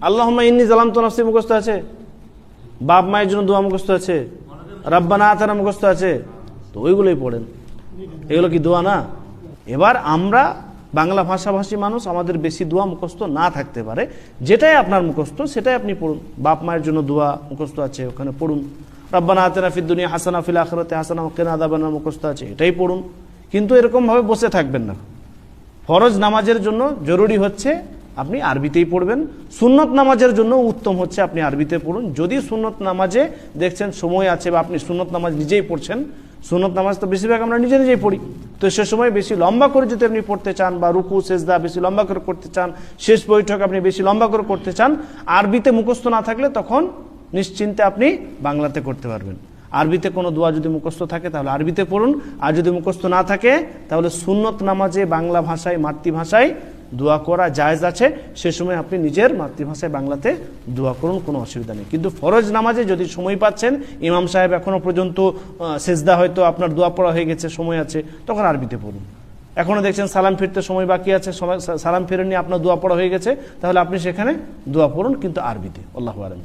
আল্লাহুম্মা ইন্নী যালামতু নাফসি মুখস্থ আছে, বাপ মায়ের জন্য দোয়া মুখস্থ আছে, রাব্বানা আতিনা মুখস্থ আছে, তো ওইগুলোই পড়েন। এগুলো কি দোয়া না? এবার আমরা বাংলা ভাষাভাষী মানুষ, আমাদের বেশি দোয়া মুখস্থ না থাকতে পারে, যেটাই আপনার মুখস্থ সেটাই আপনি পড়ুন। বাপ মায়ের জন্য দোয়া মুখস্থ আছে, ওখানে পড়ুন। রাব্বানা আতিনা ফিদ দুনিয়া হাসানা ফিল আখিরাতি হাসানা ওয়া কিনা আযাবান্নার মুখস্থ আছে, এটাই পড়ুন। কিন্তু এরকম ভাবে বসে থাকবেন না। ফরজ নামাজের জন্য জরুরি হচ্ছে আপনি আরবিতেই পড়বেন। সুন্নত নামাজের জন্য উত্তম হচ্ছে আপনি আরবিতে পড়ুন। যদি সুন্নত নামাজে দেখছেন সময় আছে বা আপনি সুন্নত নামাজ নিজেই পড়ছেন, সুন্নত নামাজ তো বেশিরভাগ আমরা নিজে নিজেই পড়ি, তো সে সময় বেশি লম্বা করে যদি আপনি পড়তে চান বা রুকু সেজদা বেশি লম্বা করে করতে চান, শেষ বৈঠক আপনি বেশি লম্বা করে করতে চান, আরবিতে মুখস্থ না থাকলে তখন নিশ্চিন্তে আপনি বাংলাতে করতে পারবেন। আরবিতে কোনো দোয়া যদি মুখস্থ থাকে তাহলে আরবিতে পড়ুন, আর যদি মুখস্থ না থাকে তাহলে সুন্নত নামাজে বাংলা ভাষায় মাতৃভাষায় দোয়া করা জায়েজ আছে। সে সময় আপনি নিজের মাতৃভাষায় বাংলাতে দোয়া করুন, কোনো অসুবিধা নেই। কিন্তু ফরজ নামাজে যদি সময় পাচ্ছেন, ইমাম সাহেব এখনো পর্যন্ত সেজদা হয়তো আপনার দোয়া পড়া হয়ে গেছে, সময় আছে, তখন আরবিতে পড়ুন। এখনো দেখছেন সালাম ফিরতে সময় বাকি আছে, সালাম ফিরেননি, আপনার দোয়া পড়া হয়ে গেছে, তাহলে আপনি সেখানে দোয়া পড়ুন, কিন্তু আরবিতে। আল্লাহু আ'লাম।